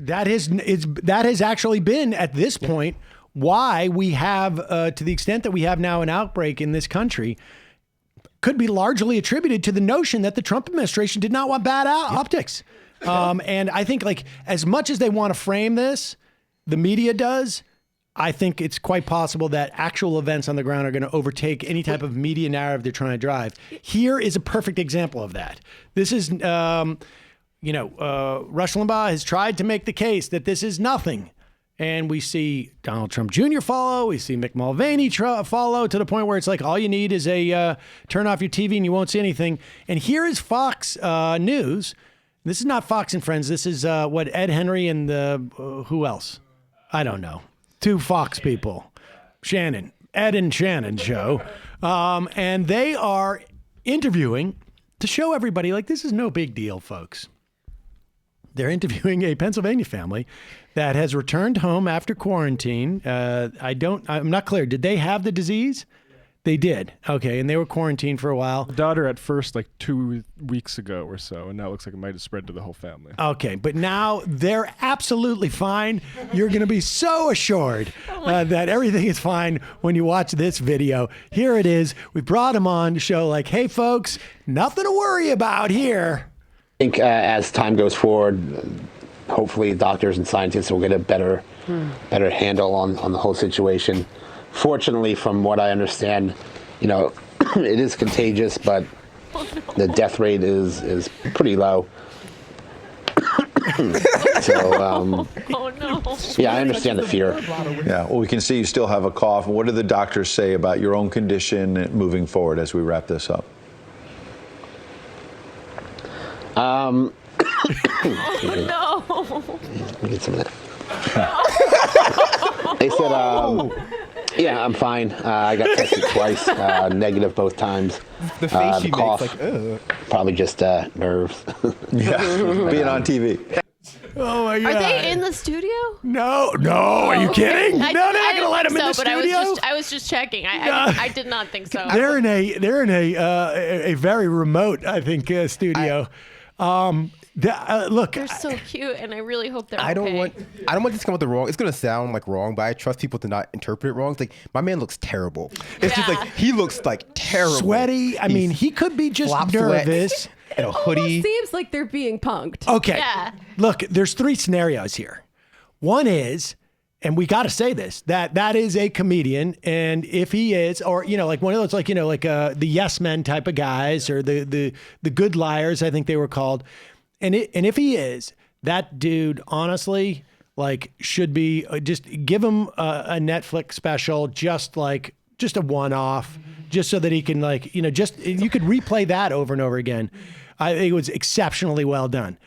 that has actually been at this point why we have, to the extent that we have now an outbreak in this country, could be largely attributed to the notion that the Trump administration did not want bad optics. And I think like as much as they want to frame this, the media does, I think it's quite possible that actual events on the ground are going to overtake any type of media narrative they're trying to drive. Here is a perfect example of that. This is, Rush Limbaugh has tried to make the case that this is nothing. And we see Donald Trump Jr. follow. We see Mick Mulvaney follow to the point where it's like all you need is a turn off your TV and you won't see anything. And here is Fox News. This is not Fox and Friends. This is Ed Henry and who else? I don't know. Two Fox people. Ed and Shannon show. And they are interviewing to show everybody like this is no big deal, folks. They're interviewing a Pennsylvania family that has returned home after quarantine. I'm not clear. Did they have the disease? They did. Okay. And they were quarantined for a while. Daughter at first, like 2 weeks ago or so. And now it looks like it might have spread to the whole family. Okay. But now they're absolutely fine. You're going to be so assured that everything is fine when you watch this video. Here it is. We brought them on to show like, hey, folks, nothing to worry about here. I think as time goes forward, hopefully doctors and scientists will get a better handle on the whole situation. Fortunately, from what I understand, it is contagious, but the death rate is pretty low. So, yeah, I understand the fear. Yeah, well, we can see you still have a cough. What do the doctors say about your own condition moving forward as we wrap this up? No. Let me get some of that. They said, yeah, I'm fine. I got tested twice, negative both times. The face the she cough, makes, like, probably just nerves. Yeah, being on TV. Oh my God. Are they in the studio? No. Are you kidding? No, they're not going to let them in the studio. I was just checking. I did not think so. They're in a very remote, I think, studio. Look, they're so cute, and I really hope they're I don't want this to come out the wrong. It's gonna sound like wrong, but I trust people to not interpret it wrong. It's like my man looks terrible. It's just like he looks like terrible. Sweaty. I mean, he could be just nervous. And a hoodie. Almost seems like they're being punked. Okay. Yeah. Look, there's three scenarios here. One is, and we got to say this, that is a comedian, and if he is, or like one of those, like the yes men type of guys, or the good liars, I think they were called. And if he is, that dude, honestly, like should be just give him a Netflix special, just a one-off, just so that he can you could replay that over and over again. I think it was exceptionally well done.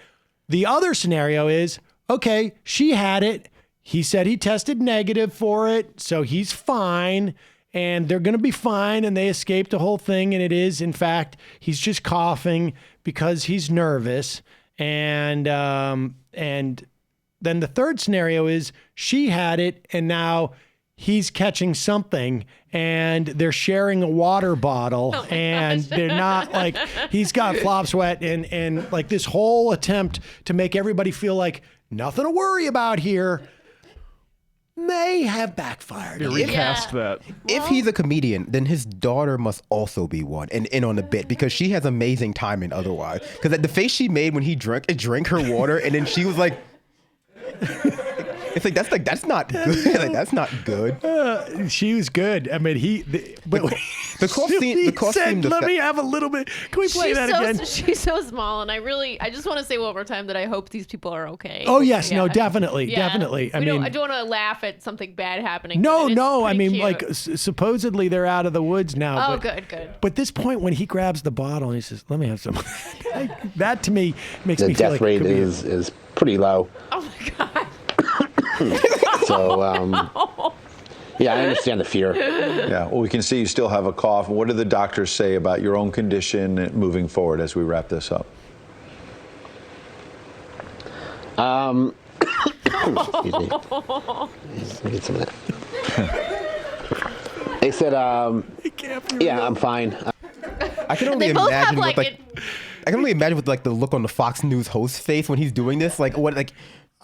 The other scenario is, okay, she had it. He said he tested negative for it, so he's fine, and they're going to be fine, and they escaped the whole thing, and it is, in fact, he's just coughing because he's nervous. And then the third scenario is she had it, and now he's catching something, and they're sharing a water bottle, and they're not like he's got flop sweat, and like this whole attempt to make everybody feel like nothing to worry about here may have backfired. Yeah, recast that. If he's a comedian, then his daughter must also be one and in on the bit, because she has amazing timing otherwise. Because the face she made when he drank her water, and then she was like, it's like that's not good. Like, that's not good. She was good. I mean, the cough seemed let me have a little bit. Can we play that again? She's so small, and I just want to say one more time that I hope these people are okay. Oh yes, no, definitely. I don't want to laugh at something bad happening. No. I mean, cute. like supposedly they're out of the woods now. Oh, good. But this point, when he grabs the bottle and he says, "Let me have some," that to me makes me The feel death like rate is pretty low. Oh my God. So, yeah, I understand the fear. Yeah, well, we can see you still have a cough. What do the doctors say about your own condition moving forward as we wrap this up? Excuse me. Let me get some of that. They said, yeah, I'm fine. I can only imagine I can only imagine with like the look on the Fox News host face when he's doing this. Like what? Like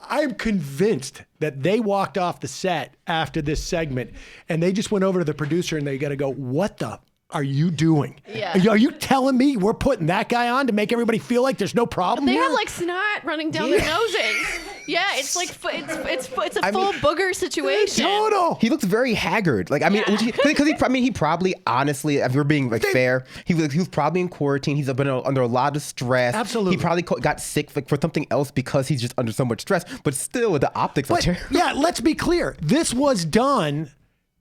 I'm convinced that they walked off the set after this segment and they just went over to the producer and they got to go, what the are you doing? Yeah. Are you telling me we're putting that guy on to make everybody feel like there's no problem They here? have like snot running down their noses. Yeah, it's like it's a full booger situation. Total. He looks very haggard. Like, I mean, because he probably, honestly, if we're being like fair, he was probably in quarantine. He's been under a lot of stress. Absolutely. He probably got sick for something else because he's just under so much stress. But still, the optics are terrible. Yeah, let's be clear. This was done.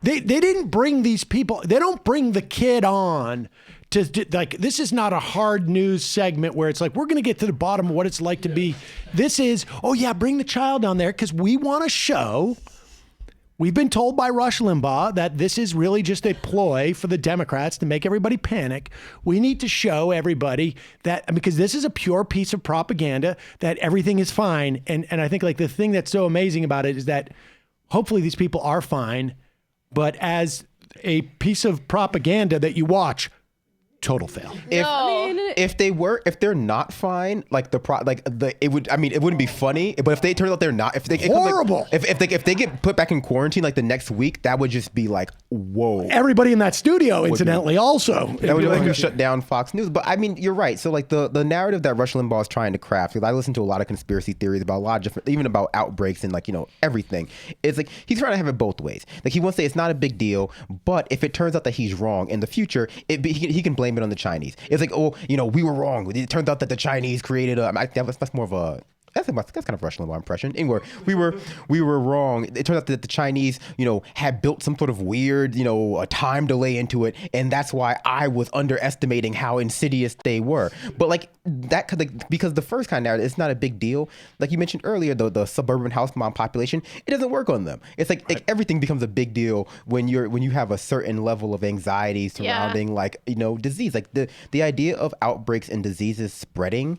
They didn't bring these people. They don't bring the kid on to like. This is not a hard news segment where it's like we're going to get to the bottom of what it's like to be. This is bring the child on there because we want to show. We've been told by Rush Limbaugh that this is really just a ploy for the Democrats to make everybody panic. We need to show everybody that because this is a pure piece of propaganda that everything is fine. And I think like the thing that's so amazing about it is that hopefully these people are fine. But as a piece of propaganda that you watch, total fail. If they're not fine, like it wouldn't be funny. But if they turn out they're not, if they horrible, if they get put back in quarantine like the next week, that would just be like, whoa. Everybody in that studio, incidentally, also that would like shut down Fox News. But I mean, you're right. So like the narrative that Rush Limbaugh is trying to craft, because I listen to a lot of conspiracy theories about a lot of different, even about outbreaks and like everything. It's like he's trying to have it both ways. Like he wants to say it's not a big deal, but if it turns out that he's wrong in the future, he can blame it on the Chinese. It's like, we were wrong. It turns out that the Chinese created that's more of a that's kind of Rush Limbaugh impression. Anyway, we were wrong. It turns out that the Chinese, had built some sort of weird, a time delay into it, and that's why I was underestimating how insidious they were. But like that could because the first kind of narrative, it's not a big deal. Like you mentioned earlier, the suburban house mom population, it doesn't work on them. It's like everything becomes a big deal when you have a certain level of anxiety surrounding disease. Like the idea of outbreaks and diseases spreading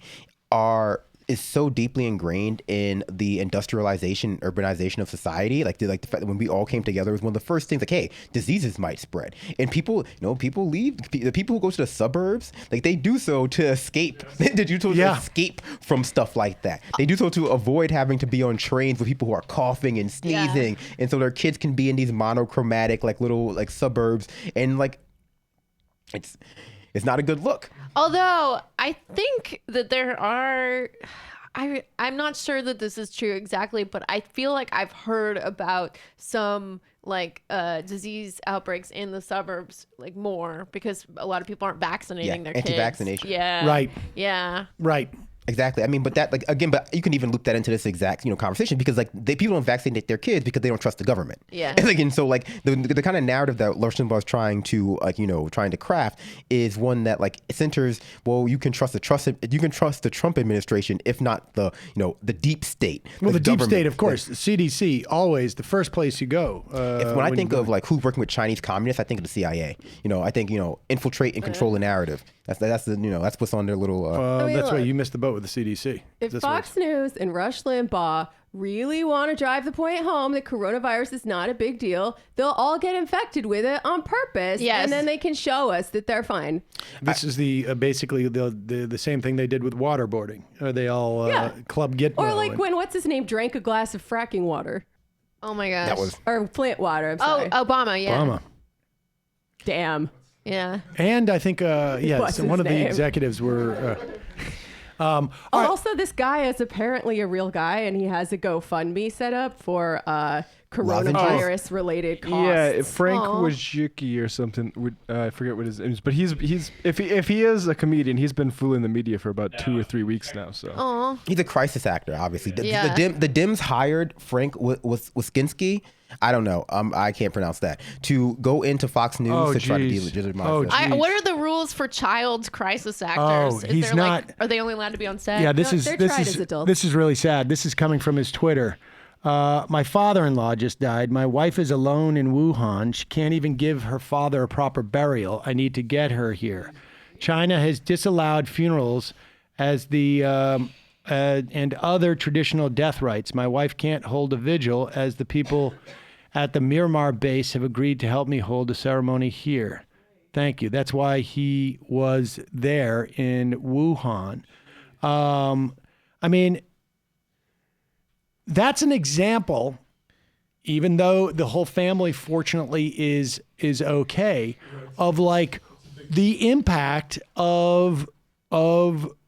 is so deeply ingrained in the industrialization, urbanization of society. Like the fact that when we all came together was one of the first things. Like, hey, diseases might spread, and people leave. The people who go to the suburbs, like they do so to escape. Escape from stuff like that. They do so to avoid having to be on trains with people who are coughing and sneezing, and so their kids can be in these monochromatic like little like suburbs, and like it's not a good look. Although I think that there are, I'm not sure that this is true exactly, but I feel like I've heard about some like disease outbreaks in the suburbs like more because a lot of people aren't vaccinating their kids. Anti-vaccination. Yeah. Right. Yeah. Right. Exactly. I mean, but you can even loop that into this exact, conversation because like people don't vaccinate their kids because they don't trust the government. Yeah. And so like the kind of narrative that Rush Limbaugh is trying to craft is one that like centers, well, you can trust the Trump administration, if not the deep state. Well, the deep state, of course, the CDC, always the first place you go. When I think of like who's working with Chinese communists, I think of the CIA. I think infiltrate and control the narrative. That's what's on their little. That's why you missed the boat with the CDC. If Fox News and Rush Limbaugh really want to drive the point home that coronavirus is not a big deal, they'll all get infected with it on purpose. Yes. And then they can show us that they're fine. This is basically the same thing they did with waterboarding. They all Club Gitmo. Or like when what's his name drank a glass of fracking water. Oh my gosh. That was Or Flint water. I'm sorry. Obama. Yeah. Obama. Damn. Yeah. And I think What's one his of the name? executives were. All right. Also, this guy is apparently a real guy, and he has a GoFundMe set up for coronavirus-related costs. Yeah, Frank Aw. Wojcicki or something. I forget what his name is, but he's if he is a comedian, he's been fooling the media for about 2 or 3 weeks now. So Aw. he's a crisis actor, obviously. The Dems hired Frank Wojcicki. I don't know. I can't pronounce that. To go into Fox News to try to delegitimize it. What are the rules for child crisis actors? Oh, he's not. Are they only allowed to be on set? Yeah, they're tried as adults. this is really sad. This is coming from his Twitter. My father-in-law just died. My wife is alone in Wuhan. She can't even give her father a proper burial. I need to get her here. China has disallowed funerals as the and other traditional death rites. My wife can't hold a vigil as the people at the Myanmar base have agreed to help me hold a ceremony here. Thank you. That's why he was there in Wuhan. I mean, that's an example, even though the whole family fortunately is okay, of like the impact of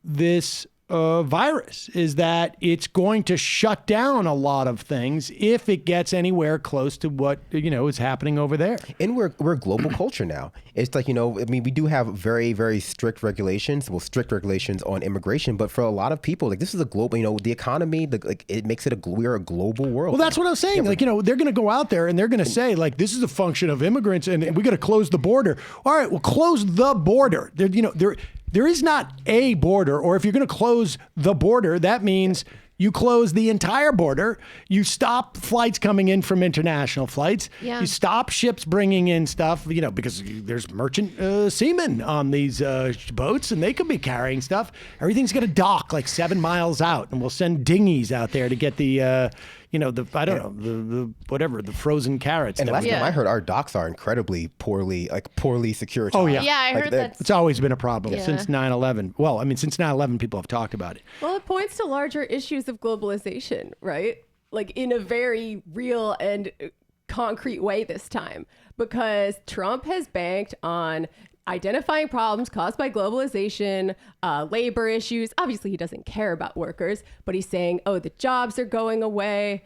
this virus is that it's going to shut down a lot of things if it gets anywhere close to what is happening over there. And we're a global culture now. It's like, we do have very, very strict regulations, strict regulations on immigration, but for a lot of people, like this is a global, the economy, it makes it we're a global world. Well, that's what I was saying. They're going to go out there and they're going to say like, this is a function of immigrants and we got to close the border. All right, well, close the border. There is not a border, or if you're going to close the border, that means you close the entire border. You stop flights coming in from international flights. Yeah. You stop ships bringing in stuff, because there's merchant seamen on these boats and they could be carrying stuff. Everything's going to dock like 7 miles out, and we'll send dinghies out there to get the frozen carrots. And last Yeah. time I heard, our docks are incredibly poorly securitized. Oh, yeah. Yeah, I heard that. It's always been a problem Yeah. since 9/11. Well, I mean, since 9/11, people have talked about it. Well, it points to larger issues of globalization, right? Like in a very real and concrete way this time, because Trump has banked on identifying problems caused by globalization, labor issues. Obviously, he doesn't care about workers, but he's saying, oh, the jobs are going away.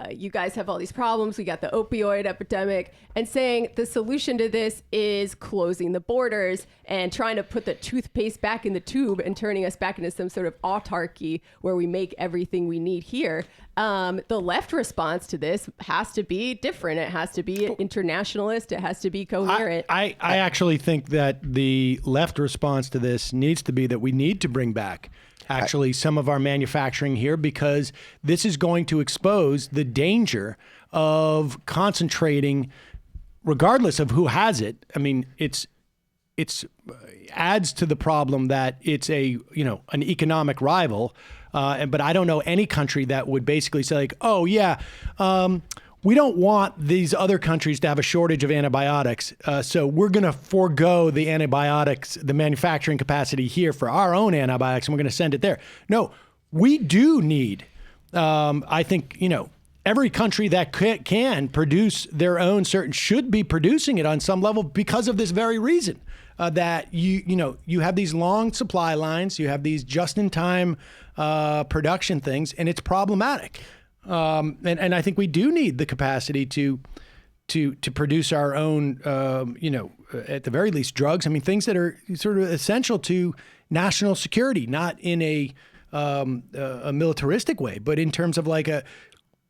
You guys have all these problems. We got the opioid epidemic, and saying the solution to this is closing the borders and trying to put the toothpaste back in the tube and turning us back into some sort of autarky where we make everything we need here. The left response to this has to be different. It has to be internationalist. It has to be coherent. I actually think that the left response to this needs to be that we need to bring back actually some of our manufacturing here, because this is going to expose the danger of concentrating, regardless of who has it. I mean, it's adds to the problem that it's an economic rival. But I don't know any country that would basically say like, oh yeah, we don't want these other countries to have a shortage of antibiotics, so we're going to forego the antibiotics, the manufacturing capacity here for our own antibiotics, and we're going to send it there. No, we do need, I think, every country that can produce their own should be producing it on some level because of this very reason, that you have these long supply lines, you have these just-in-time production things, and it's problematic. And I think we do need the capacity to produce our own, at the very least, drugs. I mean, things that are sort of essential to national security, not in a militaristic way, but in terms of like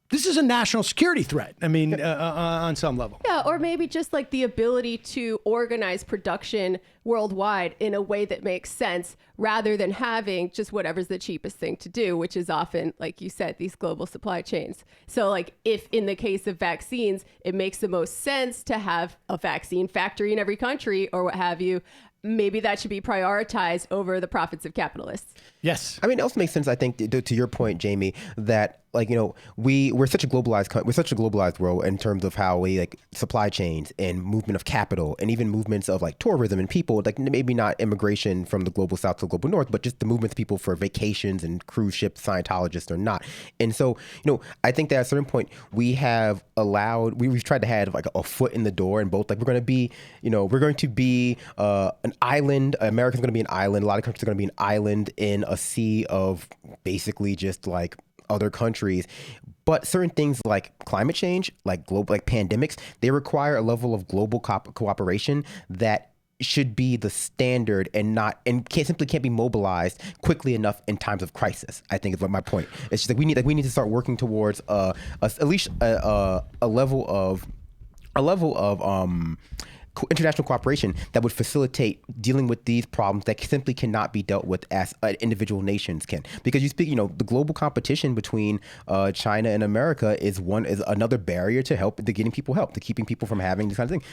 this is a national security threat. I mean, on some level. Yeah, or maybe just like the ability to organize production worldwide in a way that makes sense, rather than having just whatever's the cheapest thing to do, which is often, like you said, these global supply chains. So like if in the case of vaccines, it makes the most sense to have a vaccine factory in every country or what have you, maybe that should be prioritized over the profits of capitalists. Yes. I mean, it also makes sense, I think, to your point, Jamie, that we're such a globalized world in terms of how we like supply chains and movement of capital and even movements of like tourism and people, like maybe not immigration from the global south to the global north, but just the movements of people for vacations and cruise ships, Scientologists or not. And so, I think that at a certain point we've tried to have like a foot in the door in both. Like we're going to be an island. America's going to be an island. A lot of countries are going to be an island in a sea of basically just like other countries. But certain things like climate change, like pandemics, they require a level of global cooperation that should be the standard and can't be mobilized quickly enough in times of crisis. I think is what my point. It's just like we need to start working towards at least a level of international cooperation that would facilitate dealing with these problems that simply cannot be dealt with as individual nations can. Because the global competition between China and America is another barrier to getting people help, to keeping people from having these kinds of things.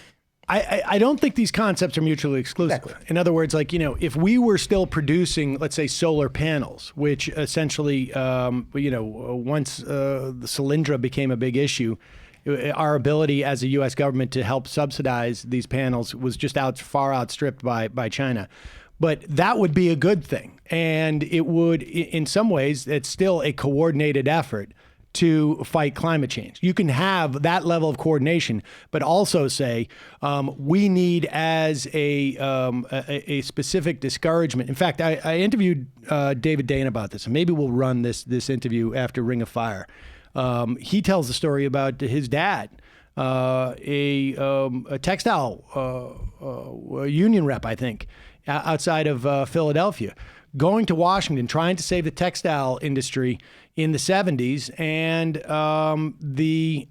I don't think these concepts are mutually exclusive. Exactly. In other words, if we were still producing, let's say, solar panels, which essentially, once the Solyndra became a big issue, our ability as a U.S. government to help subsidize these panels was just far outstripped by China. But that would be a good thing. And it would, in some ways, it's still a coordinated effort to fight climate change. You can have that level of coordination, but also say we need as a specific discouragement. In fact, I interviewed David Dane about this, and maybe we'll run this interview after Ring of Fire. He tells the story about his dad, a textile union rep, I think, outside of Philadelphia, going to Washington, trying to save the textile industry in the 70s, and the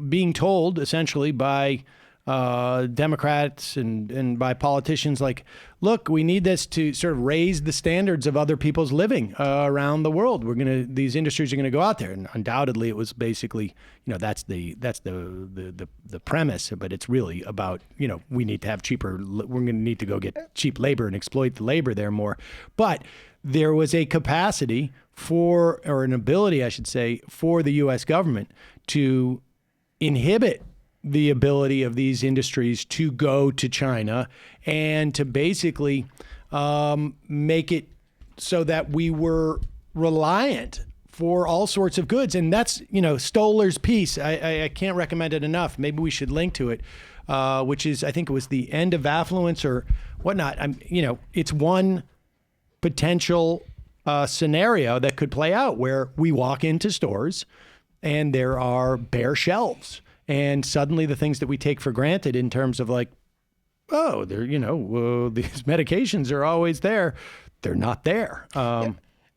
being told essentially by Democrats and by politicians, like, look, we need this to sort of raise the standards of other people's living around the world. These industries are gonna go out there, and undoubtedly it was basically, that's the premise, but it's really about, we need to have we're gonna need to go get cheap labor and exploit the labor there more. But there was a capacity or an ability, I should say, for the U.S. government to inhibit the ability of these industries to go to China and to basically make it so that we were reliant for all sorts of goods. And that's, Stoller's piece. I can't recommend it enough. Maybe we should link to it, which is, I think it was The End of Affluence or whatnot. It's one potential scenario that could play out where we walk into stores and there are bare shelves. And suddenly the things that we take for granted in terms of like, oh, they're, these medications are always there. They're not there.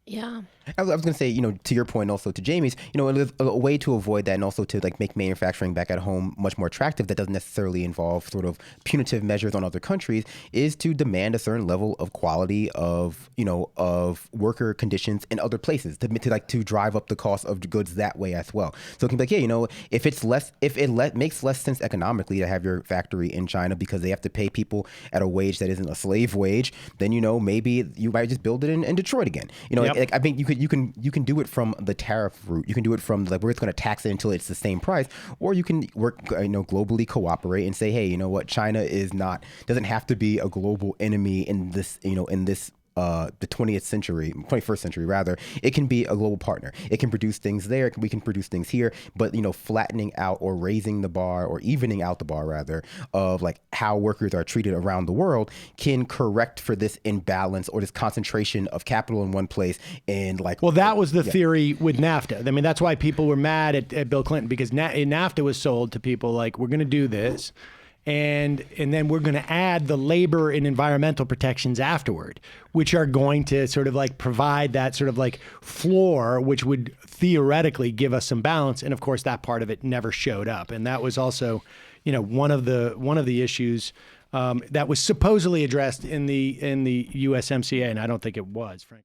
Yeah. I was going to say, to your point, also to Jamie's, a way to avoid that and also to like make manufacturing back at home much more attractive that doesn't necessarily involve sort of punitive measures on other countries is to demand a certain level of quality of worker conditions in other places to drive up the cost of goods that way as well. So it can be like, if it makes less sense economically to have your factory in China because they have to pay people at a wage that isn't a slave wage, then, maybe you might just build it in Detroit again. Yep. I think you can do it from the tariff route. You can do it from like we're just going to tax it until it's the same price, or you can work globally cooperate and say, hey, you know what, China doesn't have to be a global enemy in this the 21st century rather. It can be a global partner. It can produce things there. We can produce things here, but flattening out or raising the bar or evening out the bar rather of like how workers are treated around the world can correct for this imbalance or this concentration of capital in one place. And like, well, that was the theory with NAFTA. I mean, that's why people were mad at Bill Clinton, because NAFTA was sold to people like, we're going to do this. And then we're going to add the labor and environmental protections afterward, which are going to sort of like provide that sort of like floor, which would theoretically give us some balance. And of course, that part of it never showed up. And that was also, one of the issues that was supposedly addressed in the USMCA, and I don't think it was, frankly.